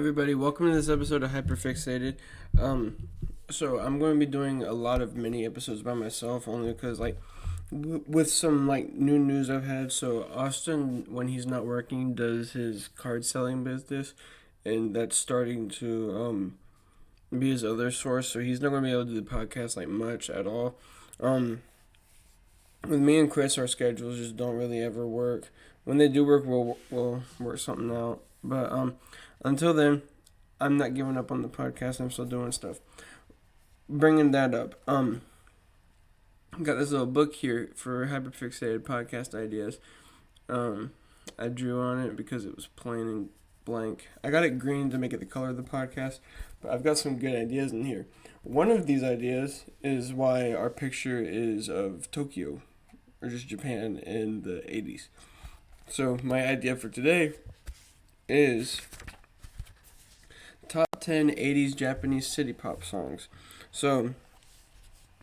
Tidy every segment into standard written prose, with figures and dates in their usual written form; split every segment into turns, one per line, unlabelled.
everybody, welcome to this episode of Hyperfixated. So I'm going to be doing a lot of mini episodes by myself, only because with some new news I've had. So Austin, when he's not working, does his card selling business, and that's starting to be his other source. So he's not going to be able to do the podcast much at all. With me and Chris, our schedules just don't really ever work. When they do work, we'll work something out. But until then, I'm not giving up on the podcast. I'm still doing stuff. Bringing that up, got this little book here for hyperfixated podcast ideas. I drew on it because it was plain and blank. I got it green to make it the color of the podcast, but I've got some good ideas in here. One of these ideas is why our picture is of Tokyo, or just Japan in the 80's. So my idea for today is top 10 80's Japanese city pop songs. So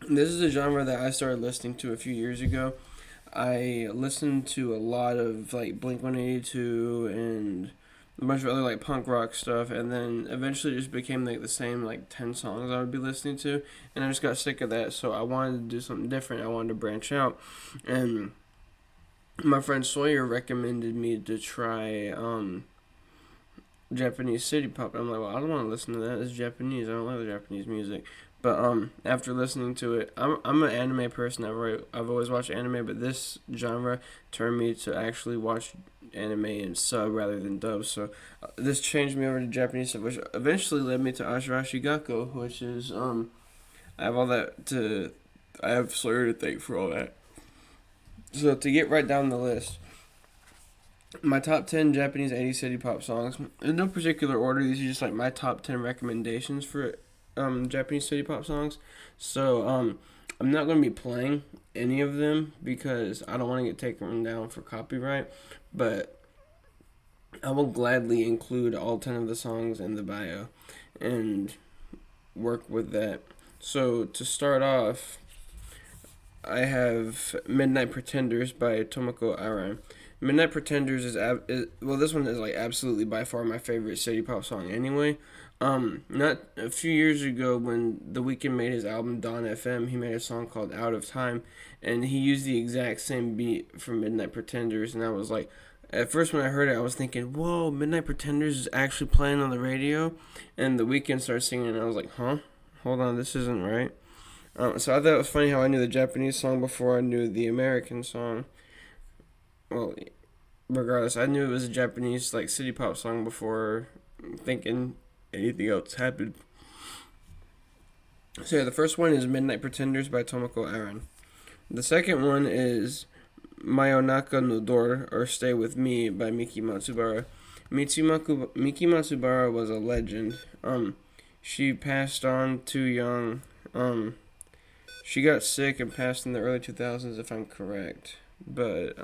this is a genre that I started listening to a few years ago. I listened to a lot of Blink-182 and a bunch of other punk rock stuff, and then eventually it just became the same 10 songs I would be listening to, and I just got sick of that. So I wanted to do something different. I wanted to branch out, and my friend Sawyer recommended me to try Japanese city pop. I'm like, well, I don't want to listen to that. It's Japanese. I don't like the Japanese music. But after listening to it, I'm an anime person. I've always watched anime, but this genre turned me to actually watch anime and sub rather than dub. So this changed me over to Japanese stuff, which eventually led me to Ashirashi Gakko, which is I have Sawyer to thank for all that. So to get right down the list, my top 10 Japanese 80s city pop songs, in no particular order. These are just my top 10 recommendations for Japanese city pop songs. So I'm not going to be playing any of them because I don't want to get taken down for copyright, but I will gladly include all 10 of the songs in the bio and work with that. So to start off, I have Midnight Pretenders by Tomoko Aran. Midnight Pretenders is this one is absolutely by far my favorite city pop song anyway. Not a few years ago when The Weeknd made his album Dawn FM, he made a song called Out of Time, and he used the exact same beat from Midnight Pretenders, and I was like, at first when I heard it, I was thinking, whoa, Midnight Pretenders is actually playing on the radio, and The Weeknd started singing, and I was like, huh? Hold on, this isn't right. So I thought it was funny how I knew the Japanese song before I knew the American song. Well, regardless, I knew it was a Japanese city pop song before thinking anything else happened. So yeah, the first one is Midnight Pretenders by Tomoko Aran. The second one is Mayonaka no Door, or Stay With Me by Miki Matsubara. Miki Matsubara was a legend. She passed on too young. She got sick and passed in the early 2000s, if I'm correct. But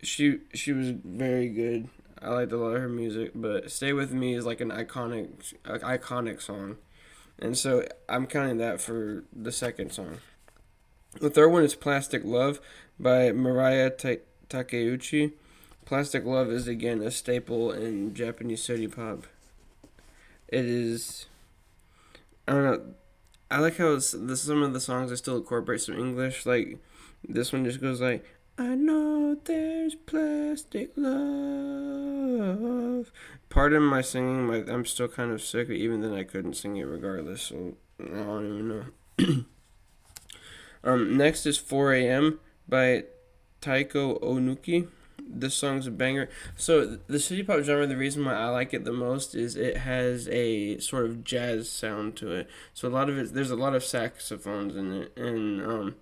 she was very good. I liked a lot of her music, but Stay With Me is an iconic song. And so I'm counting that for the second song. The third one is Plastic Love by Mariah Takeuchi. Plastic Love is again a staple in Japanese city pop. It is, I don't know, I like how some of the songs I still incorporate some English. This one just goes I know there's plastic love. Pardon my singing. I'm still kind of sick, but even then I couldn't sing it regardless, so I don't even know. Next is 4 a.m. by Taiko Onuki. This song's a banger. So the city pop genre, the reason why I like it the most is it has a sort of jazz sound to it. So there's a lot of saxophones in it, and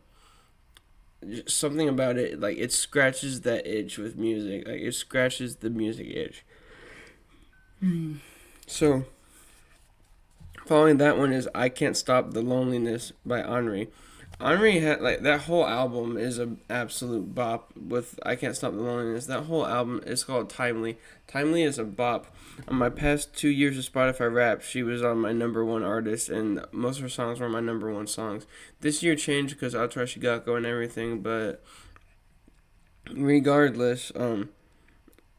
something about it, it scratches that itch with music. It scratches the music itch. So following that one is I Can't Stop the Loneliness by Henri. Henri had that whole album is an absolute bop with I Can't Stop the Loneliness. That whole album is called Timely. Timely is a bop. On my past 2 years of Spotify Rap, she was on my number one artist, and most of her songs were my number one songs. This year changed because Atarashi Gakko and everything, but regardless,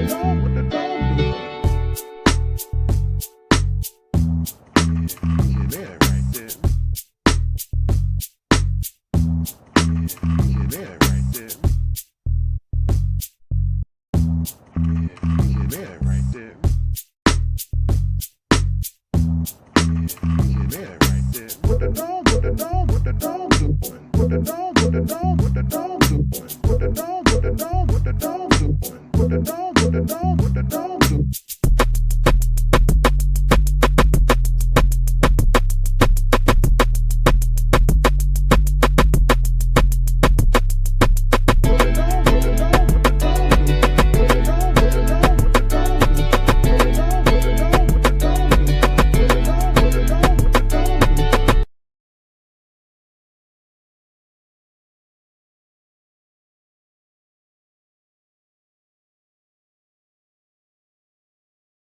What the dog